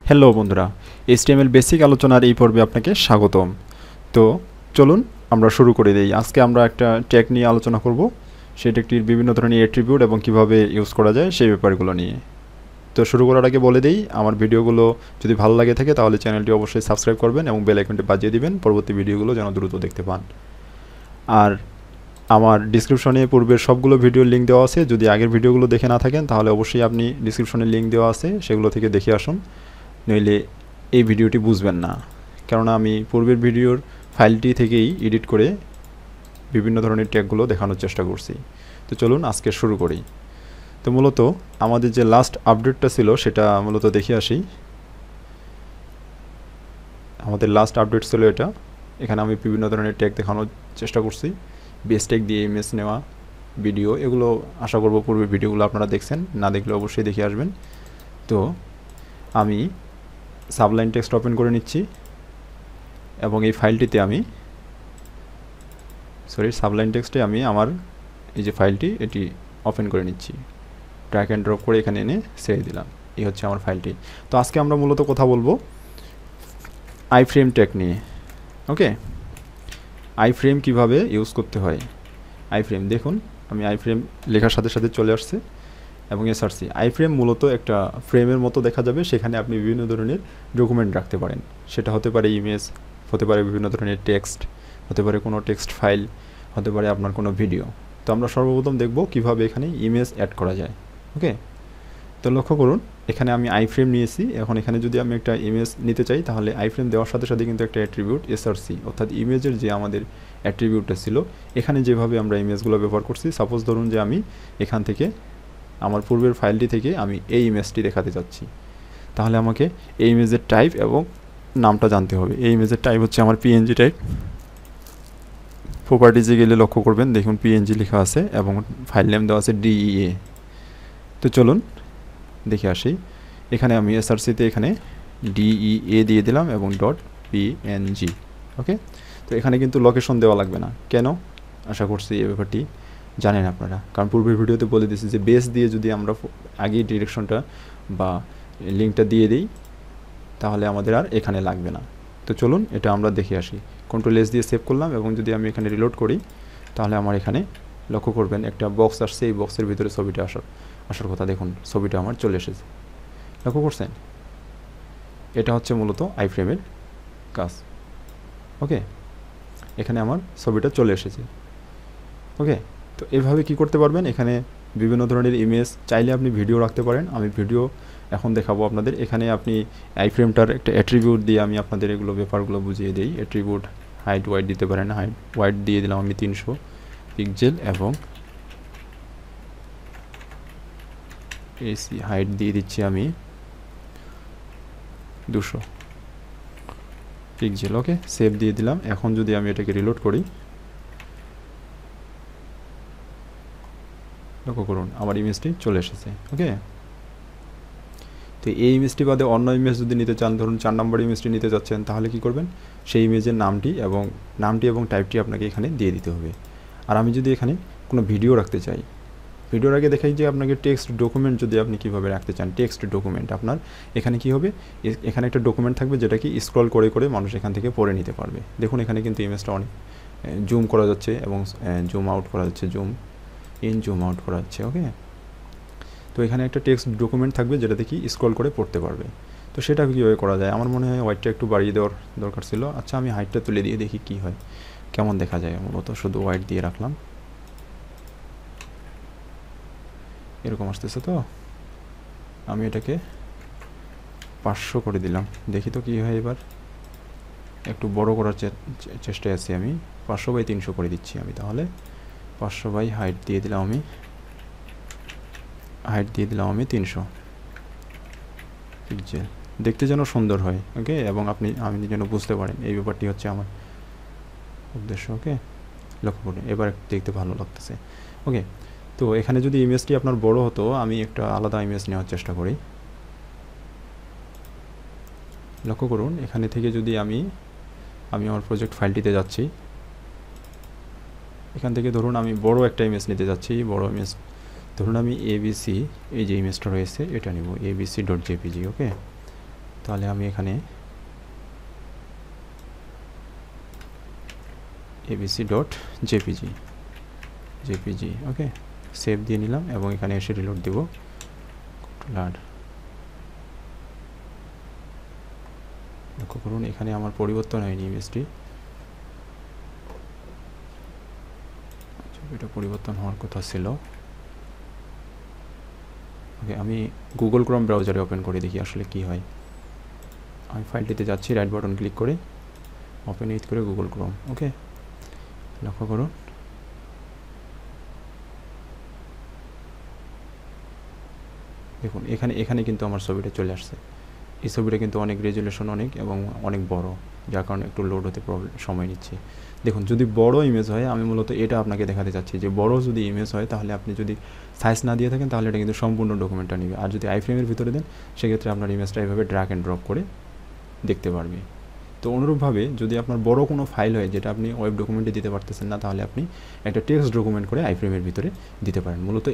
Hello বন্ধুরা, HTML basic আলোচনার এই পর্বে আপনাকে স্বাগতম। তো চলুন আমরা শুরু করে দেই। আজকে আমরা একটা ট্যাগ নিয়ে আলোচনা করব, সেই ট্যাগটির বিভিন্ন ধরনের অ্যাট্রিবিউট এবং কিভাবে ইউজ করা যায় সেই ব্যাপারগুলো নিয়ে। তো শুরু করার আগে বলে দেই, আমার ভিডিওগুলো যদি ভালো লাগে থাকে তাহলে চ্যানেলটি অবশ্যই সাবস্ক্রাইব করবেন এবং বেল আইকনটি বাজিয়ে দিবেন পরবর্তী ভিডিওগুলো যেন দ্রুত দেখতে পান। আর আমার ডিসক্রিপশনে পূর্বের সবগুলো ভিডিওর লিঙ্ক দেওয়া আছে, যদি আগের ভিডিওগুলো দেখে না থাকেন তাহলে অবশ্যই আপনি ডিসক্রিপশনে লিঙ্ক দেওয়া আছে, সেগুলো থেকে দেখে আসুন, নইলে এই ভিডিওটি বুঝবেন না। কেননা আমি পূর্বের ভিডিওর ফাইলটি থেকেই এডিট করে বিভিন্ন ধরনের ট্যাগগুলো দেখানোর চেষ্টা করছি। তো চলুন আজকে শুরু করি। তো মূলত আমাদের যে লাস্ট আপডেটটা ছিল সেটা মূলত দেখে আসি। আমাদের লাস্ট আপডেট ছিল এটা। এখানে আমি বিভিন্ন ধরনের ট্যাগ দেখানোর চেষ্টা করছি, বেস ট্যাগ দিয়ে ইমেজ নেওয়া, ভিডিও, এগুলো আশা করব পূর্বের ভিডিওগুলো আপনারা দেখছেন, না দেখলে অবশ্যই দেখে আসবেন। তো আমি সাবলাইন টেক্সট ওপেন করে নিচ্ছি এবং এই ফাইলটিতে আমি সাবলাইন টেক্সটে আমি আমার এই যে ফাইলটি এটি ওপেন করে নিচ্ছি, ড্র্যাগ অ্যান্ড ড্রপ করে এখানে এনে ছেড়ে দিলাম। এই হচ্ছে আমার ফাইলটি। তো আজকে আমরা মূলত কথা বলবো আইফ্রেম ট্যাগ নিয়ে। ওকে, আইফ্রেম কিভাবে ইউজ করতে হয়। আইফ্রেম দেখুন, আমি আইফ্রেম লেখার সাথে সাথে চলে আসছে এবং এসআরসি। আইফ্রেম মূলত একটা ফ্রেমের মতো দেখা যাবে, সেখানে আপনি বিভিন্ন ধরনের ডকুমেন্ট রাখতে পারেন। সেটা হতে পারে ইমেজ, হতে পারে বিভিন্ন ধরনের টেক্সট, হতে পারে কোনো টেক্সট ফাইল, হতে পারে আপনার কোনো ভিডিও। তো আমরা সর্বপ্রথম দেখব কিভাবে এখানে ইমেজ অ্যাড করা যায়। ওকে, তো লক্ষ্য করুন এখানে আমি আইফ্রেম নিয়েছি। এখন এখানে যদি আমি একটা ইমেজ নিতে চাই তাহলে আইফ্রেম দেওয়ার সাথে সাথে কিন্তু একটা অ্যাট্রিবিউট এসআরসি, অর্থাৎ ইমেজের যে আমাদের অ্যাট্রিবিউটটা ছিল, এখানে যেভাবে আমরা ইমেজগুলো ব্যবহার করছি, সাপোজ ধরুন যে আমি এখান থেকে আমার পূর্বের ফাইলটি থেকে আমি এই ইমেজটি দেখাতে চাচ্ছি, তাহলে আমাকে এই ইমেজের টাইপ এবং নামটা জানতে হবে। এই ইমেজের টাইপ হচ্ছে আমার পিএনজি টাইপ। প্রপার্টিজে গেলে লক্ষ্য করবেন, দেখুন পিএনজি লেখা আছে এবং ফাইল নেম দেওয়া আছে ডিইএ। তো চলুন দেখে আসি। এখানে আমি এসআরসিতে এখানে ডিইএ দিয়ে দিলাম এবং ডট পিএনজি। ওকে, তো এখানে কিন্তু লোকেশন দেওয়া লাগবে না। কেন? আশা করছি এই ব্যাপারটি জানেন আপনারা, কারণ পূর্বের ভিডিওতে বলে দিয়েছি যে বেস দিয়ে যদি আমরা আগেই ডিরেকশনটা বা লিঙ্কটা দিয়ে দিই তাহলে আমাদের আর এখানে লাগবে না। তো চলুন এটা আমরা দেখে আসি। কন্ট্রোল এস দিয়ে সেভ করলাম এবং যদি আমি এখানে রিলোড করি তাহলে আমার এখানে লক্ষ্য করবেন একটা বক্স আসছে, এই বক্সের ভিতরে ছবিটা আসার কথা। দেখুন ছবিটা আমার চলে এসেছে, লক্ষ্য করছেন? এটা হচ্ছে মূলত আইফ্রেমের কাজ। ওকে, এখানে আমার ছবিটা চলে এসেছে। ওকে, তো এভাবে কি করতে পারবেন, এখানে বিভিন্ন ধরনের ইমেজ, চাইলে আপনি ভিডিও রাখতে পারেন। আমি ভিডিও এখন দেখাবো আপনাদের। এখানে আপনি আইফ্রেমটার একটা অ্যাট্রিবিউট দিয়ে আমি আপনাদের এগুলো ব্যাপারগুলো বুঝিয়ে দিই। অ্যাট্রিবিউট হাইট ওয়াইড দিতে পারেন। হাইট ওয়াইড দিয়ে দিলাম আমি 300 পিক্সেল এবং এসি হাইট দিয়ে দিচ্ছি আমি 200 পিক্সেল। ওকে, সেভ দিয়ে দিলাম। এখন যদি আমি এটাকে রিলোড করি, লক্ষ্য করুন আমার ইমেজটি চলে এসেছে। ওকে, তো এই ইমেজটি বাদে অন্য ইমেজ যদি নিতে চান, ধরুন 4 নম্বর ইমেজটি নিতে চাচ্ছেন, তাহলে কি করবেন, সেই ইমেজের নামটি এবং টাইপটি আপনাকে এখানে দিয়ে দিতে হবে। আর আমি যদি এখানে কোনো ভিডিও রাখতে চাই, ভিডিওর আগে দেখাই যে আপনাকে টেক্সট ডকুমেন্ট যদি আপনি কীভাবে রাখতে চান, টেক্সট ডকুমেন্ট আপনার এখানে কি হবে, এখানে একটা ডকুমেন্ট থাকবে যেটা কি স্ক্রল করে করে মানুষ এখান থেকে পড়ে নিতে পারবে। দেখুন এখানে কিন্তু ইমেজটা অনেক জুম করা যাচ্ছে এবং জুম আউট করা যাচ্ছে, জুম ইন জুম আউট করা যাচ্ছে। ওকে, তো এখানে একটা টেক্সট ডকুমেন্ট থাকবে যেটা দেখি স্ক্রল করে পড়তে পারবে। তো সেটা কীভাবে করা যায়, আমার মনে হয় হোয়াইটটা একটু বাড়িয়ে দেওয়ার দরকার ছিল। আচ্ছা, আমি হাইটটা তুলে দিয়ে দেখি কি হয়, কেমন দেখা যায়। মূলত শুধু হোয়াইট দিয়ে রাখলাম, এরকম আসতেছে। তো আমি এটাকে 500 করে দিলাম, দেখি তো কী হয়। এবার একটু বড় করার চেষ্টায় আছি আমি, 500/300 করে দিচ্ছি আমি। তাহলে 500 বাই হাইট দিয়ে দিলাম আমি 300 পিক্সেল, দেখতে যেন সুন্দর হয়। ওকে, এবং আমি যেন বুঝতে পারেন, এই ব্যাপারটি হচ্ছে আমার উদ্দেশ্য। ওকে, লক্ষ্য করুন এবার দেখতে ভালো লাগতেছে। ওকে, তো এখানে যদি ইমেজটি আপনার বড় হতো, আমি একটা আলাদা ইমেজ নেওয়ার চেষ্টা করি। লক্ষ্য করুন এখানে থেকে যদি আমি আমার প্রজেক্ট ফাইলটিতে যাচ্ছি, এখান থেকে ধরুন আমি বড় একটা ইমেজ নিতে যাচ্ছি। বড় ইমেজ ধরুন আমি এবিসি, এই যে ইমেজটা রয়েছে এটা নিব, abc.jpg। ওকে, তাহলে আমি এখানে abc.jpg ওকে, সেভ দিয়ে নিলাম এবং এখানে এসে রিলোড দেব। কন্ট্রোল লক্ষ্য করুন এখানে আমার পরিবর্তন হয়নি ইমেজটি, এটা পরিবর্তন হওয়ার কথা ছিল। ওকে, আমি গুগল ক্রোম ব্রাউজারে ওপেন করে দেখি আসলে কি হয়। আমি ফাইলটিতে যাচ্ছি, রাইট বাটন ক্লিক করে ওপেন উইথ করে গুগল ক্রোম। ওকে, লক্ষ্য করুন দেখুন এখানে কিন্তু আমার ছবিটা চলে আসছে। এই ছবিটা কিন্তু অনেক রেজুলেশন অনেক এবং অনেক বড়, যার কারণে একটু লোড হতে সময় নিচ্ছে। দেখুন যদি বড় ইমেজ হয়, আমি মূলত এটা আপনাকে দেখাতে চাচ্ছি যে বড় যদি ইমেজ হয় তাহলে আপনি যদি সাইজ না দিয়ে থাকেন তাহলে এটা কিন্তু সম্পূর্ণ ডকুমেন্টটা নেবে। আর যদি আইফ্রেমের ভিতরে দেন সেক্ষেত্রে আপনার ইমেজটা এভাবে ড্র্যাগ অ্যান্ড ড্রপ করে দেখতে পারবে। তো অনুরূপভাবে যদি আপনার বড় কোনো ফাইল হয় যেটা আপনি ওয়েব ডকুমেন্টে দিতে পারতেছেন না, তাহলে আপনি একটা টেক্সট ডকুমেন্ট করে আইফ্রেমের ভিতরে দিতে পারেন। মূলত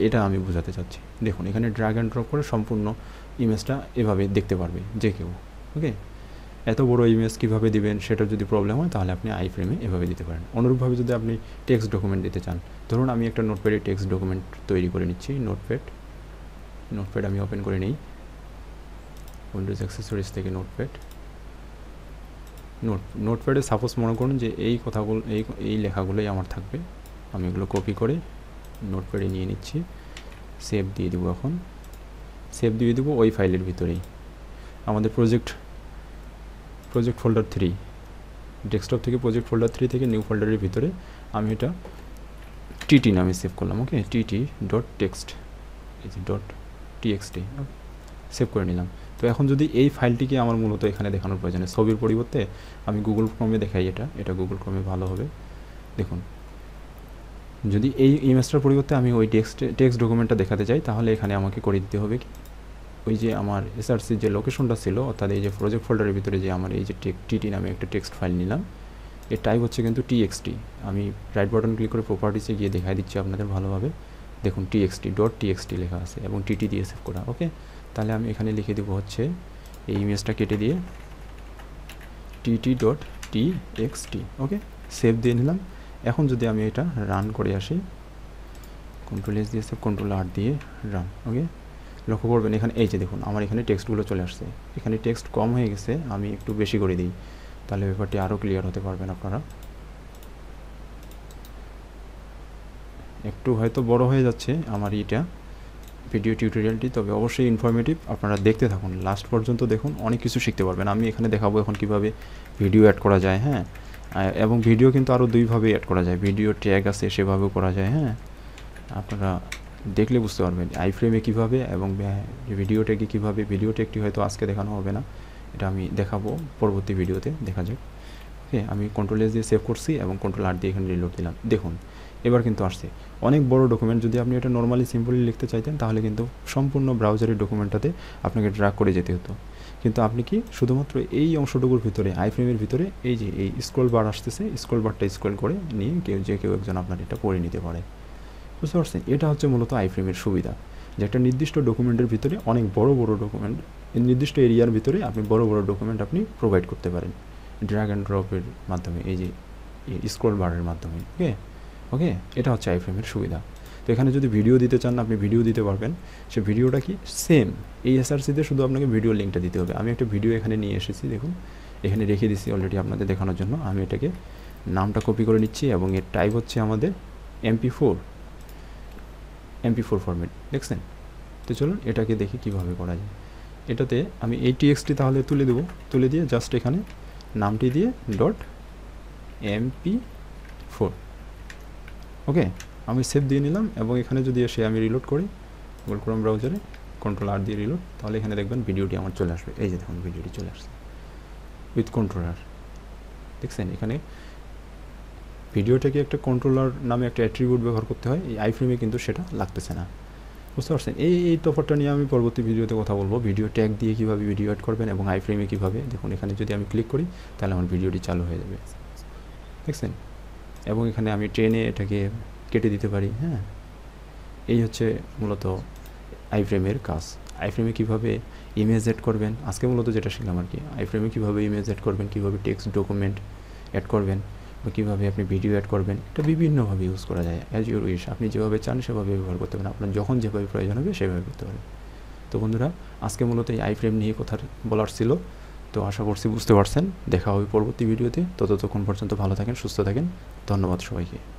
এটা আমি বোঝাতে চাচ্ছি। দেখুন এখানে ড্র্যাগ অ্যান্ড ড্রপ করে সম্পূর্ণ ইমেজটা এভাবে দেখতে পারবে যে কেউ। ওকে, এত বড় ইমেজ কীভাবে দিবেন সেটা যদি প্রবলেম হয় তাহলে আপনি আইফ্রেমে এভাবে দিতে পারেন। অনুরূপভাবে যদি আপনি টেক্সট ডকুমেন্ট দিতে চান, ধরুন আমি একটা নোটপ্যাডে টেক্সট ডকুমেন্ট তৈরি করে নিচ্ছি। নোটপ্যাড আমি ওপেন করে নিই, উইন্ডোজ অ্যাক্সেসরিজ থেকে নোটপ্যাডে সাপোজ মনে করুন যে এই কথাগুলো এই লেখাগুলোই আমার থাকবে। আমি এগুলো কপি করে নোটপ্যাডে নিয়ে নিচ্ছি, সেভ দিয়ে দেবো। এখন সেভ দিয়ে দেবো ওই ফাইলের ভিতরেই, আমাদের প্রজেক্ট ফোল্ডার 3, ডেস্কটপ থেকে প্রজেক্ট ফোল্ডার 3 থেকে নিউ ফোল্ডারের ভিতরে আমি এটা টিটি নামে সেভ করলাম। ওকে, tt.text .txt সেভ করে নিলাম। তো এখন যদি এই ফাইলটিকে আমার মূলত এখানে দেখানোর প্রয়োজনে ছবির পরিবর্তে আমি গুগল ক্রোমে দেখাই, এটা গুগল ক্রোমে ভালো হবে। দেখুন যদি এই ইমেজটার পরিবর্তে আমি ওই টেক্সট ডকুমেন্টটা দেখাতে চাই তাহলে এখানে আমাকে করে দিতে হবে কি, ওই যে আমার এসআরসির যে লোকেশনটা ছিল অর্থাৎ এই যে প্রজেক্ট ফোল্ডারের ভিতরে যে আমার এই যে টিটি নামে একটা টেক্সট ফাইল নিলাম, এর টাইপ হচ্ছে কিন্তু txt। আমি রাইট বাটন ক্লিক করে প্রপার্টিসে গিয়ে দেখাই দিচ্ছি আপনাদের ভালোভাবে। দেখুন txt লেখা আছে এবং টিটি দিয়ে সেভ করা। ওকে, তাহলে আমি এখানে লিখে দেবো হচ্ছে এই ইমেজটা কেটে দিয়ে tt.txt। ওকে, সেভ দিয়ে নিলাম। এখন যদি আমি এটা রান করে আসি, কন্ট্রোল এস দিয়ে সেভ, কন্ট্রোল আর দিয়ে রান। ওকে, লক্ষ্য করবেন এখানে এই যে দেখুন আমার এখানে টেক্সটগুলো চলে আসছে। এখানে টেক্সট কম হয়ে গেছে, আমি একটু বেশি করে দিই তাহলে ব্যাপারটি আরও ক্লিয়ার হতে পারবেন আপনারা। একটু হয়তো বড় হয়ে যাচ্ছে আমার এটা ভিডিও টিউটোরিয়ালটি, তবে অবশ্যই ইনফরমেটিভ, আপনারা দেখতে থাকুন লাস্ট পর্যন্ত দেখুন, অনেক কিছু শিখতে পারবেন। আমি এখানে দেখাবো এখন কিভাবে ভিডিও অ্যাড করা যায়। হ্যাঁ, এবং ভিডিও কিন্তু আরও দুইভাবে অ্যাড করা যায়, ভিডিও ট্যাগ আছে সেভাবেও করা যায়। হ্যাঁ, আপনারা দেখলে বুঝতে পারবেন আইফ্রেমে কীভাবে এবং ভিডিও ট্যাগে কীভাবে। ভিডিও ট্যাগটি হয়তো আজকে দেখানো হবে না, এটা আমি দেখাবো পরবর্তী ভিডিওতে, দেখা যাক। ওকে, আমি কন্ট্রোল এস দিয়ে সেভ করছি এবং কন্ট্রোল আর দিয়ে এখানে রিলোড দিলাম। দেখুন এবার কিন্তু আসছে অনেক বড় ডকুমেন্ট। যদি আপনি এটা নর্মালি সিম্পলি লিখতে চাইতেন তাহলে কিন্তু সম্পূর্ণ ব্রাউজারের ডকুমেন্টটাতে আপনাকে ড্র্যাগ করে যেতে হতো, কিন্তু আপনি কি শুধুমাত্র এই অংশটুকুর ভিতরে আইফ্রেমের ভিতরে এই যে এই স্ক্রল বার আসতেছে, স্ক্রল বারটা স্ক্রল করে নিয়ে কেউ একজন আপনার এটা পড়ে নিতে পারে। বুঝতে পারছেন, এটা হচ্ছে মূলত আইফ্রেমের সুবিধা, যে একটা নির্দিষ্ট ডকুমেন্টের ভিতরে অনেক বড় ডকুমেন্ট, নির্দিষ্ট এরিয়ার ভিতরে আপনি বড় ডকুমেন্ট আপনি প্রোভাইড করতে পারেন ড্র্যাগ অ্যান্ড ড্রপের মাধ্যমে, এই যে স্ক্রল বারের মাধ্যমে। ওকে, এটা হচ্ছে আইফ্রেমের সুবিধা। তো এখানে যদি ভিডিও দিতে চান আপনি ভিডিও দিতে পারবেন। সে ভিডিওটা কি সেম এই এসআরসিতে, শুধু আপনাকে ভিডিও লিঙ্কটা দিতে হবে। আমি একটা ভিডিও এখানে নিয়ে এসেছি, দেখুন এখানে রেখে দিচ্ছি অলরেডি আপনাদের দেখানোর জন্য। আমি এটাকে নামটা কপি করে নিচ্ছি এবং এর টাইপ হচ্ছে আমাদের MP4 ফরম্যাট, দেখছেন। তো চলুন এটাকে দেখি কিভাবে করা যায়। এটাতে আমি এই টিএক্সটি তাহলে তুলে দিয়ে জাস্ট এখানে নামটি দিয়ে .mp4। ওকে, আমি সেভ দিয়ে নিলাম এবং এখানে যদি এসে আমি রিলোড করি গুগল ক্রোম ব্রাউজারে, কন্ট্রোল আর দিয়ে রিলোড, তাহলে এখানে দেখবেন ভিডিওটি আমার চলে আসবে। এই যে দেখুন ভিডিওটি চলে আসছে উইথ কন্ট্রোলার, দেখছেন। এখানে ভিডিওটাকে একটা কন্ট্রোলার নামে একটা অ্যাট্রিবিউট ব্যবহার করতে হয়, এই আইফ্রেমে কিন্তু সেটা লাগতেছে না। বুঝতে পারছেন, এই তফাৎটা নিয়ে আমি পরবর্তী ভিডিওতে কথা বলবো। ভিডিও ট্যাগ দিয়ে কীভাবে ভিডিও অ্যাড করবেন এবং আইফ্রেমে কীভাবে। দেখুন এখানে যদি আমি ক্লিক করি তাহলে আমার ভিডিওটি চালু হয়ে যাবে, দেখছেন। এবং এখানে আমি ট্রেনে এটাকে কেটে দিতে পারি। হ্যাঁ, এই হচ্ছে মূলত আইফ্রেমের কাজ। আইফ্রেমে কীভাবে ইমেজ অ্যাড করবেন, আজকে মূলত যেটা শিখলাম আর কি, আইফ্রেমে কীভাবে ইমেজ অ্যাড করবেন, কীভাবে টেক্সট ডকুমেন্ট অ্যাড করবেন, বা কীভাবে আপনি ভিডিও অ্যাড করবেন, এটা বিভিন্নভাবে ইউজ করা যায়। অ্যাজ ইউর উইশ, আপনি যেভাবে চান সেভাবে ব্যবহার করতে পারেন, আপনার যখন যেভাবে প্রয়োজন হবে সেভাবে করতে পারেন। তো বন্ধুরা, আজকে মূলত এই আইফ্রেম নিয়ে কথা বলার ছিল। তো আশা করছি বুঝতে পারছেন। দেখা হবে পরবর্তী ভিডিওতে। ততক্ষণ পর্যন্ত ভালো থাকেন, সুস্থ থাকেন। ধন্যবাদ সবাইকে।